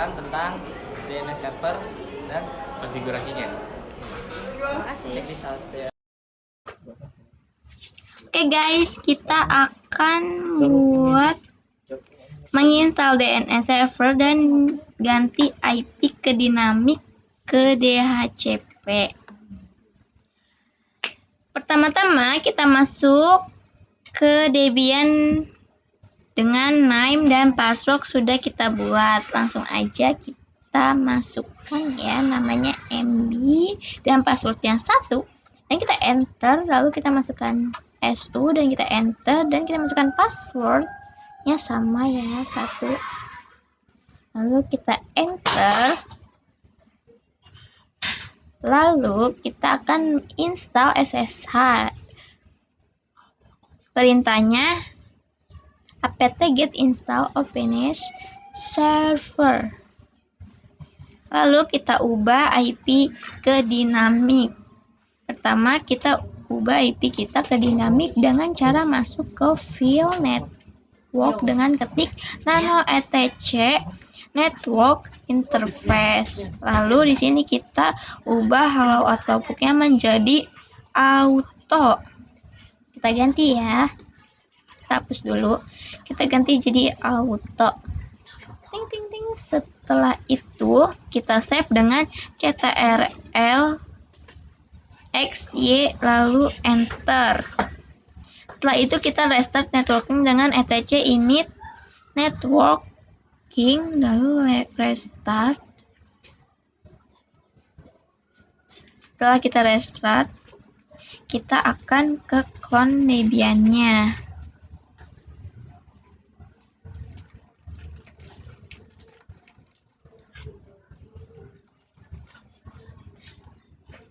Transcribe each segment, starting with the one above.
penjelasan tentang DNS server dan konfigurasinya. Terima kasih. Check this out ya. Oke guys, kita akan buat menginstal DNS server dan ganti IP ke dinamik ke DHCP. Pertama-tama kita masuk ke Debian dengan name dan password sudah kita buat. Langsung aja kita masukkan ya, namanya MB dan password yang satu. Dan kita enter, lalu kita masukkan S2 dan kita enter dan kita masukkan passwordnya sama ya, satu. Lalu kita enter. Lalu kita akan install SSH. Perintahnya apt-get install finish server. Lalu kita ubah IP ke dinamik. Pertama kita ubah IP kita ke dinamik dengan cara masuk ke file network dengan ketik nano etc network interface. Lalu di sini kita ubah hello outlook-nya menjadi auto. Kita ganti ya. Kita hapus dulu. Kita ganti jadi auto. Ting ting ting. Setelah itu kita save dengan ctrl xy lalu enter. Setelah itu kita restart networking dengan etc init networking lalu restart. Setelah kita restart, kita akan ke clone Debian-nya.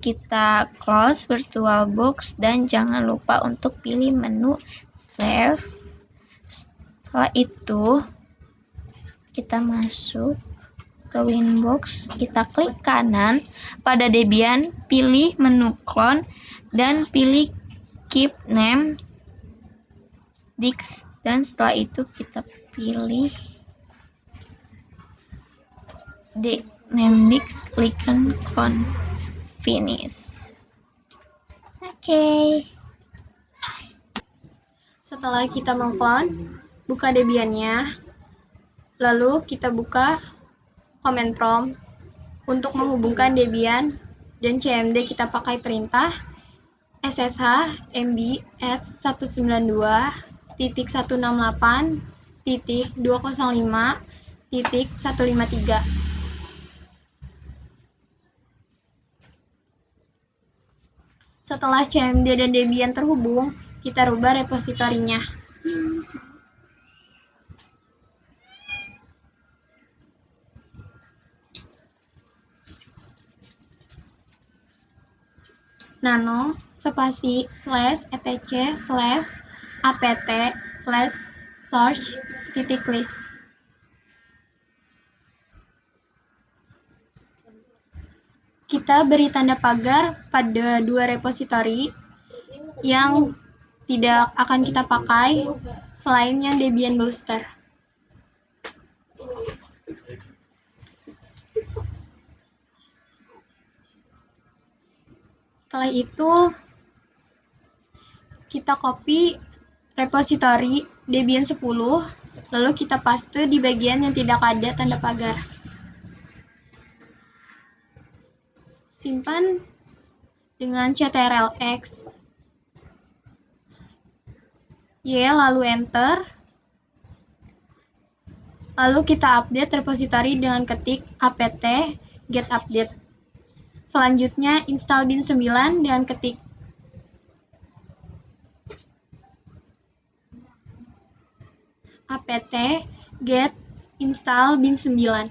Kita close VirtualBox dan jangan lupa untuk pilih menu save. Setelah itu kita masuk ke Winbox, kita klik kanan pada Debian, pilih menu clone dan pilih keep name disk dan setelah itu kita pilih name disk, klik clone finish. Oke. Setelah kita mengclone, buka Debian-nya. Lalu kita buka command prompt untuk menghubungkan Debian dan CMD. Kita pakai perintah ssh mb at 192.168.205.153. Setelah CMD dan Debian terhubung, kita rubah repositorinya. Nano spasi /etc /apt/search list. Kita beri tanda pagar pada dua repositori yang tidak akan kita pakai selain yang Debian Booster. Setelah itu kita copy repositori Debian 10, lalu kita paste di bagian yang tidak ada tanda pagar. Simpan dengan ctrl-x, y lalu enter. Lalu kita update repositori dengan ketik apt-get update. Selanjutnya install bin 9 dengan ketik apt-get install bin 9.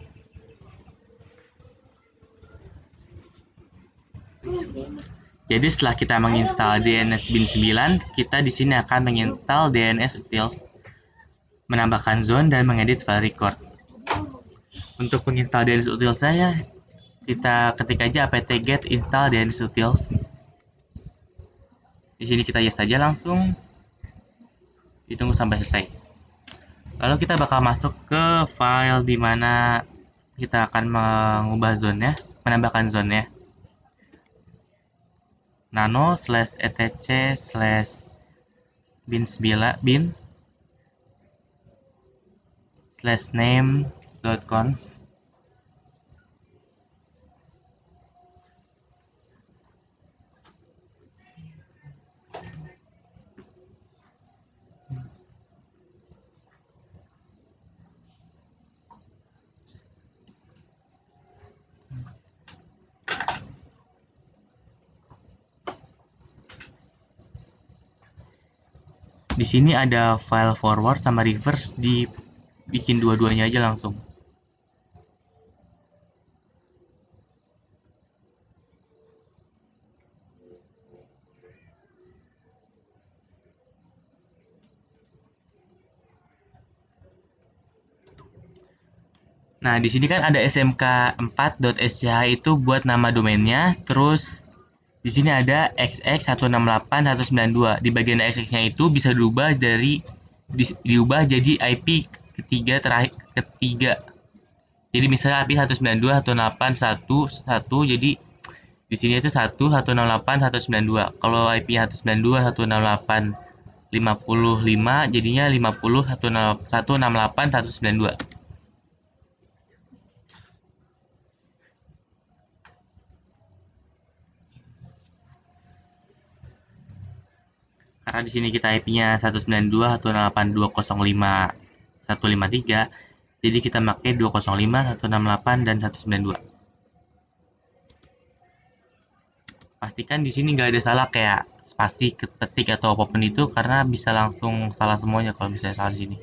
Jadi setelah kita menginstal DNS bin 9, kita di sini akan menginstal DNS utils, menambahkan zone dan mengedit file record. Untuk menginstal DNS utils saya, kita ketik aja apt-get install DNS utils. Di sini kita yes saja langsung. Ditunggu sampai selesai. Lalu kita bakal masuk ke file di mana kita akan mengubah zone-nya, menambahkan zone-nya. Nano /etc bin /name.conf. Di sini ada file forward sama reverse, dibikin dua-duanya aja langsung. Nah, di sini kan ada smk4.sch itu buat nama domainnya, terus di sini ada xx168.192. Di bagian xx-nya itu bisa diubah jadi IP ketiga. Jadi misalnya IP 192.168.1.1, jadi di sini itu 1.168.192. Kalau IP 192.168.55 jadinya 50.168.192. Karena di sini kita IP-nya 192.168.205.153, jadi kita pakai 205, 168, dan 192. Pastikan di sini nggak ada salah kayak spasi, ketik, atau apapun itu, karena bisa langsung salah semuanya kalau misalnya salah di sini.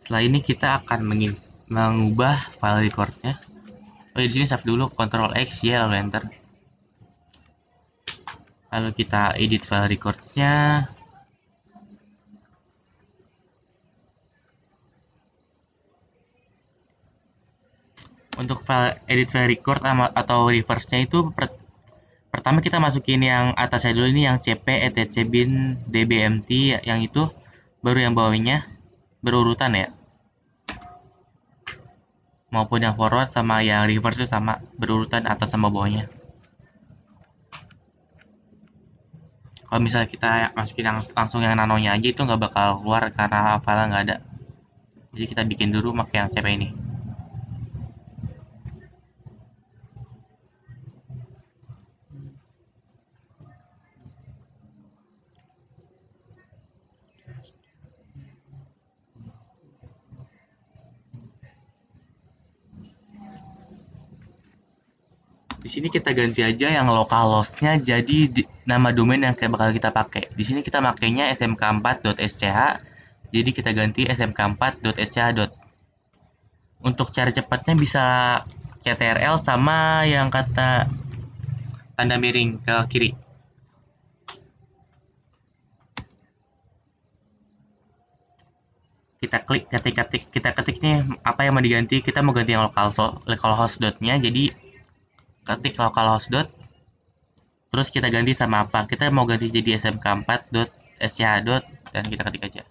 Setelah ini kita akan mengubah file recordnya. Oh ya, di sini save dulu, Ctrl X ya, lalu enter. Lalu kita edit file records-nya. Untuk file edit file record atau reverse-nya itu pertama kita masukin yang atasnya dulu, ini yang cp etc bin dbmt, yang itu baru yang bawahnya berurutan ya. Maupun yang forward sama yang reverse itu sama, berurutan atas sama bawahnya. Kalau misalnya kita masukin langsung yang nanonya aja, itu nggak bakal keluar karena file nggak ada. Jadi kita bikin dulu pakai yang cp ini. Di sini kita ganti aja yang localhost-nya jadi nama domain yang bakal kita pakai. Di sini kita makainya smk4.sch, jadi kita ganti smk4.sch. Untuk cara cepatnya bisa ctrl sama yang kata tanda miring ke kiri. Kita klik, kita ketik nih apa yang mau diganti. Kita mau ganti yang localhost.nya, jadi ketik localhost. Terus kita ganti sama apa? Kita mau ganti jadi smk4.sch. Dan kita ketik aja.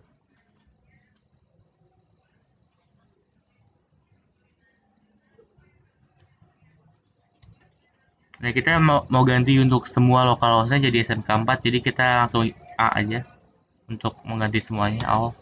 Nah, kita mau ganti untuk semua localhost-nya jadi smk4, jadi kita langsung A aja untuk mengganti semuanya, all.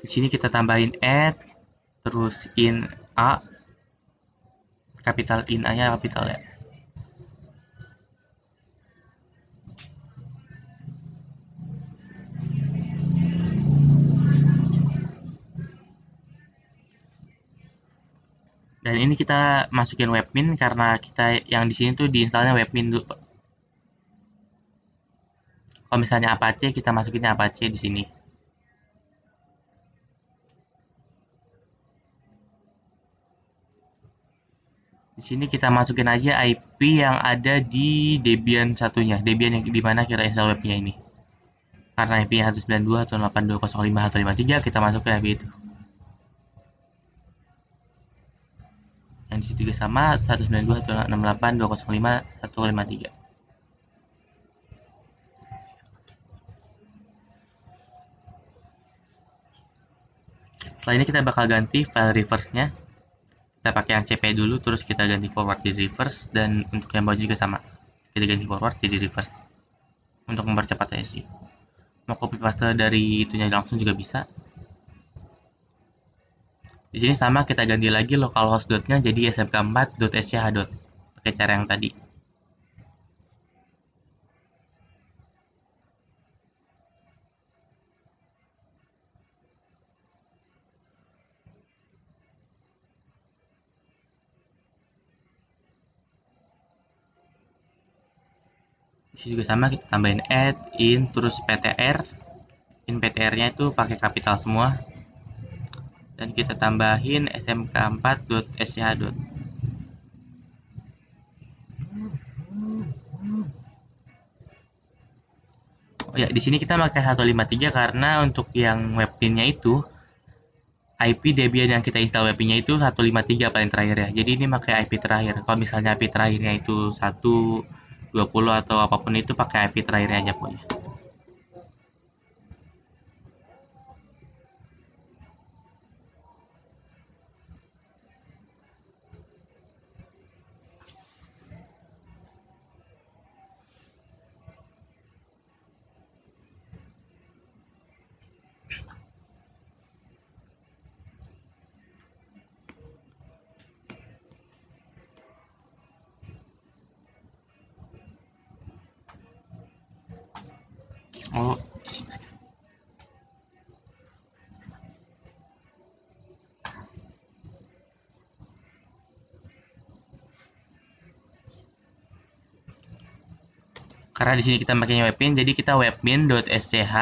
Di sini kita tambahin add, terus in A, kapital in A-nya kapital ya. Dan ini kita masukin webmin karena kita yang di sini tuh diinstalnya webmin dulu. Kalau misalnya Apache, kita masukinnya Apache di sini. Di sini kita masukin aja IP yang ada di Debian satunya, Debian yang dimana kita install webnya ini. Karena IP-nya 192.168.205.153, kita masuk ke IP itu. Yang di situ juga sama, 192.168.205.153. Setelah ini kita bakal ganti file reverse-nya. Kita pakai yang CP dulu, terus kita ganti forward jadi reverse, dan untuk yang bawah juga sama. Kita ganti forward jadi reverse. Untuk mempercepat aja sih. Mau copy paste dari itunya langsung juga bisa. Di sini sama, kita ganti lagi localhost.nya jadi smk4.sch. Pakai cara yang tadi. Di sini juga sama, kita tambahin add in terus ptr. In ptr-nya itu pakai kapital semua. Dan kita tambahin smk4.sch. Oh ya, di sini kita pakai 153 karena untuk yang webpin-nya itu IP Debian yang kita install webpin-nya itu 153 paling terakhir ya. Jadi ini pakai IP terakhir. Kalau misalnya IP terakhirnya itu 120 atau apapun itu pakai IP terakhirnya aja pokoknya. Oh, karena di sini kita pakainya webmin, jadi kita webmin.sch,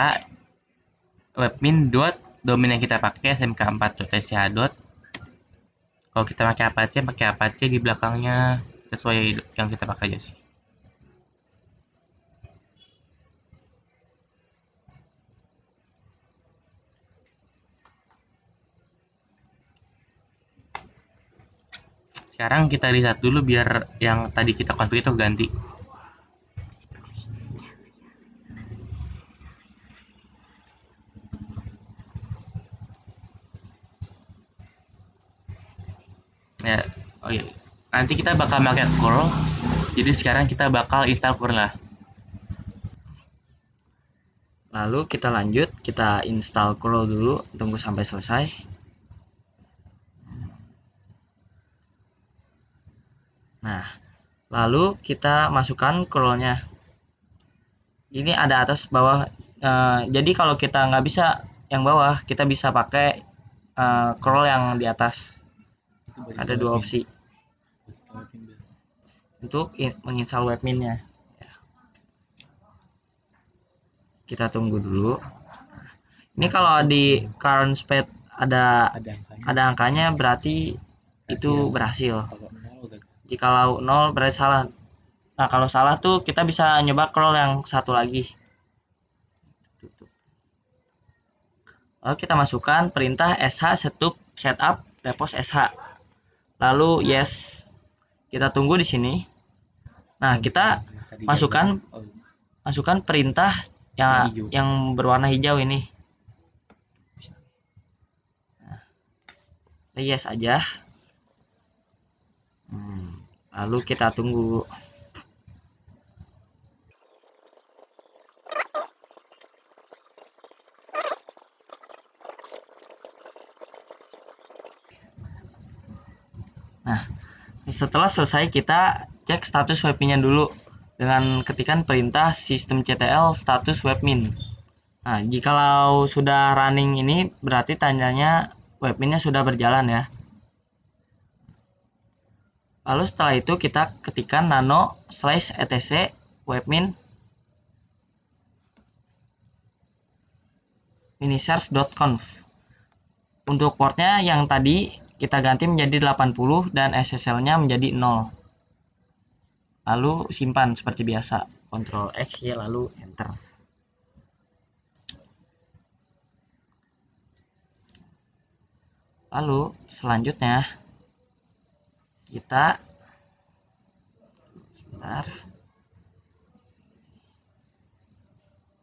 webmin.domain yang kita pakai smk4.sch. Kalau kita pakai Apache di belakangnya sesuai yang kita pakai aja sih. Sekarang kita reset dulu biar yang tadi kita config itu ganti. Ya, oh iya. Nanti kita bakal pakai curl. Jadi sekarang kita bakal install curl lah. Lalu kita lanjut, kita install curl dulu, tunggu sampai selesai. Nah, lalu kita masukkan curlnya. Ini ada atas bawah. Jadi kalau kita nggak bisa yang bawah, kita bisa pakai curl yang di atas. Ada dua opsi untuk menginstal webminnya. Kita tunggu dulu. Ini kalau di current speed ada angkanya berarti itu berhasil. Jikalau 0 berarti salah. Nah, kalau salah tuh kita bisa nyoba curl yang satu lagi. Lalu kita masukkan perintah sh setup repos sh. Lalu yes. Kita tunggu di sini. Nah, kita masukkan perintah yang berwarna hijau ini. Nah, yes aja. Lalu kita tunggu. Nah, setelah selesai kita cek status webminnya dulu dengan ketikan perintah systemctl status webmin. Nah, jikalau sudah running ini berarti tandanya webminnya sudah berjalan ya. Lalu setelah itu kita ketikkan nano/etc webmin miniserve.conf. Untuk portnya yang tadi kita ganti menjadi 80 dan SSL-nya menjadi 0. Lalu simpan seperti biasa, Ctrl X ya, lalu enter. Lalu selanjutnya kita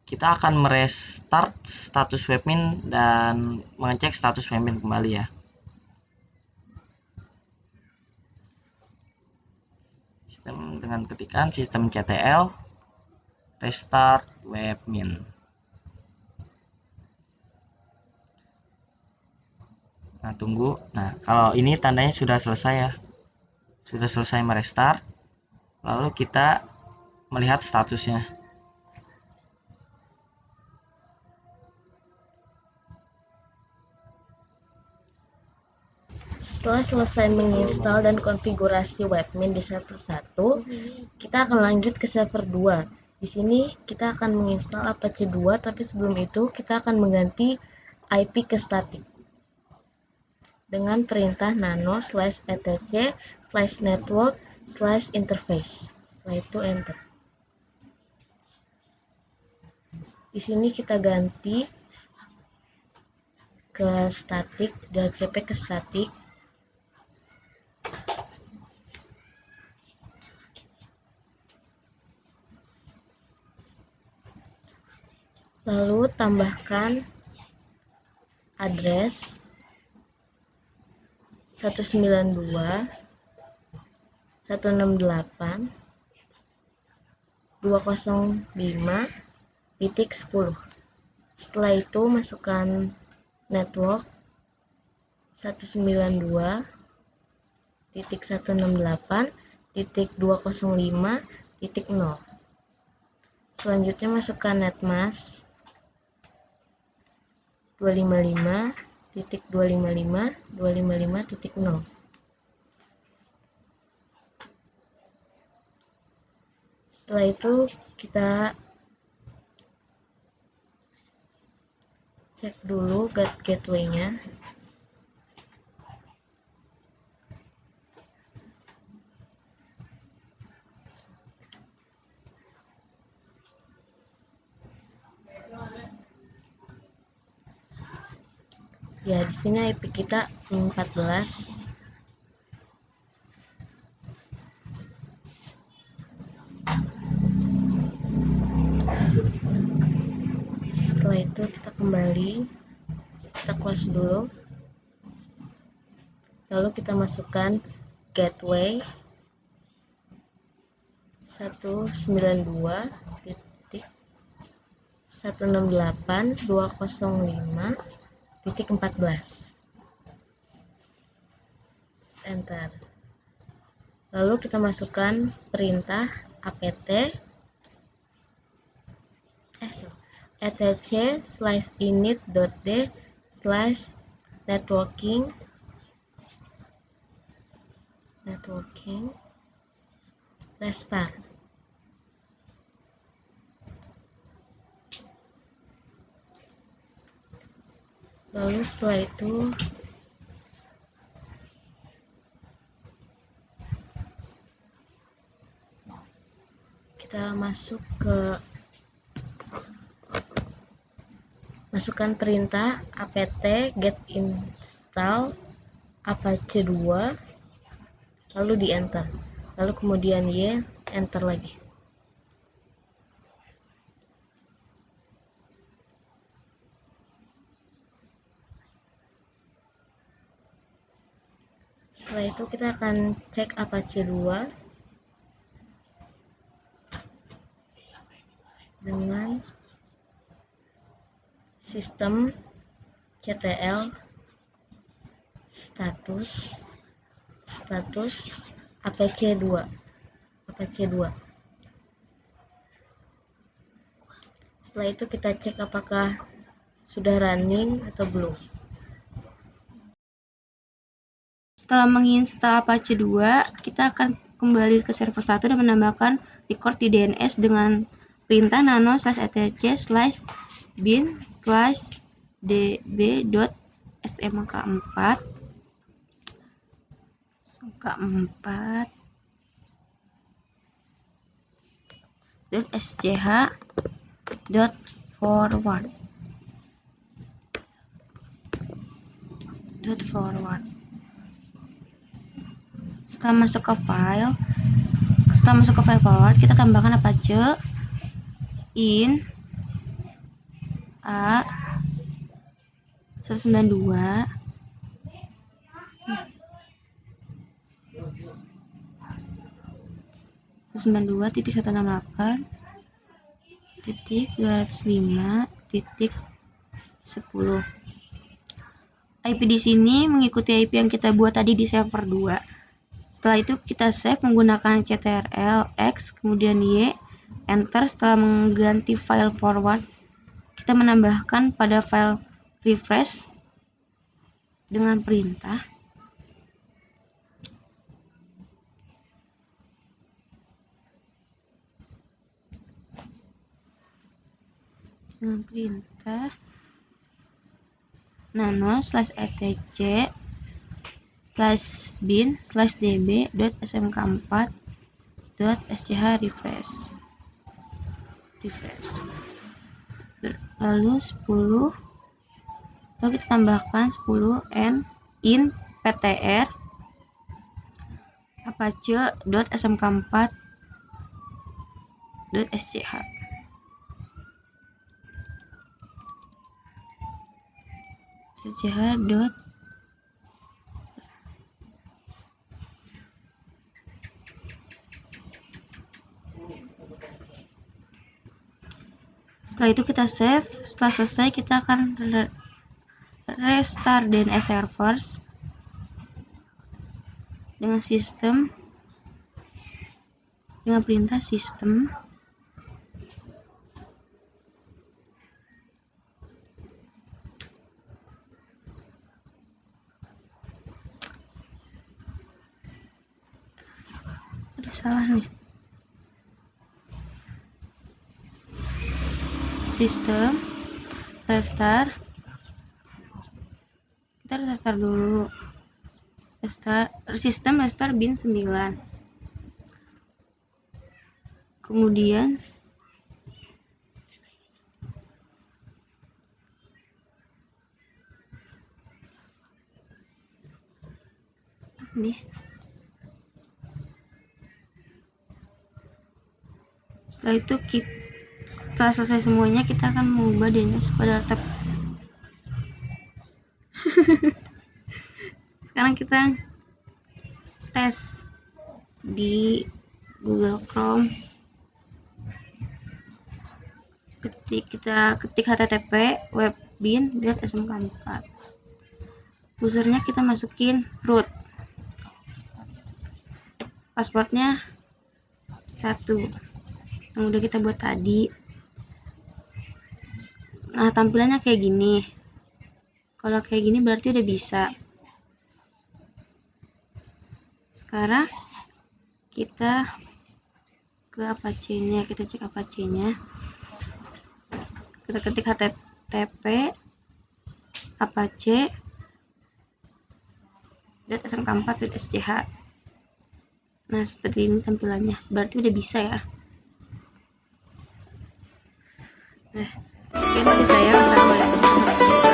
akan merestart status webmin dan mengecek status webmin kembali ya. Sistem dengan ketikan sistem CTL restart webmin. Nah, tunggu. Nah, kalau ini tandanya sudah selesai ya. Sudah selesai merestart. Lalu kita melihat statusnya. Setelah selesai menginstal dan konfigurasi webmin di server 1, kita akan lanjut ke server 2. Di sini kita akan menginstal Apache 2, tapi sebelum itu kita akan mengganti IP ke static dengan perintah nano/etc/network/interface. Setelah itu enter. Di sini kita ganti ke static, DHCP ke static. Lalu tambahkan address 192.168.205.10. Setelah itu masukkan network 192.168.205.0. Selanjutnya masukkan netmask 255.255.255.0. Setelah itu kita cek dulu gateway-nya. Ya, di sini IP kita 14. Setelah itu kita kembali, kita close dulu. Lalu kita masukkan gateway 192.168.205.14. Enter. Lalu kita masukkan perintah apt etc/init.d/networking restart. Lalu setelah itu kita masukkan perintah apt get install apache 2, lalu di enter, lalu kemudian enter lagi. Setelah itu kita akan cek Apache 2 dengan sistem CTL status Apache 2. Setelah itu kita cek apakah sudah running atau belum. Setelah menginstal Apache 2, kita akan kembali ke server 1 dan menambahkan record di DNS dengan perintah nano/db.smk4.sch.forward. .forward. Setelah masuk ke file forward, kita tambahkan Apache in a 192 192.168.205.10. IP di sini mengikuti IP yang kita buat tadi di server 2. Setelah itu kita save menggunakan ctrl X kemudian Y, enter. Setelah mengganti file forward, kita menambahkan pada file refresh dengan perintah nano/etc/bin/db.smk4.sch refresh. Lalu 10, lalu kita tambahkan 10 in ptr apache.smk4.sch. Setelah itu kita save. Setelah selesai, kita akan restart DNS servers dengan perintah sistem sistem restart. Kita restart dulu. Sistem restart bin 9. Kemudian setelah itu setelah selesai semuanya, kita akan mengubah DNS pada tab. Sekarang kita tes di Google Chrome. Kita ketik http webbin.smk4. Usernya kita masukin root. Passwordnya 1 yang udah kita buat tadi. Nah, tampilannya kayak gini. Kalau kayak gini berarti udah bisa. Sekarang kita ke Apache-nya, kita cek Apache-nya. Kita ketik http apache.smk4.sch. Nah, seperti ini tampilannya. Berarti udah bisa ya. Nah, sekian dari saya. Wassalamualaikum warahmatullahi wabarakatuh.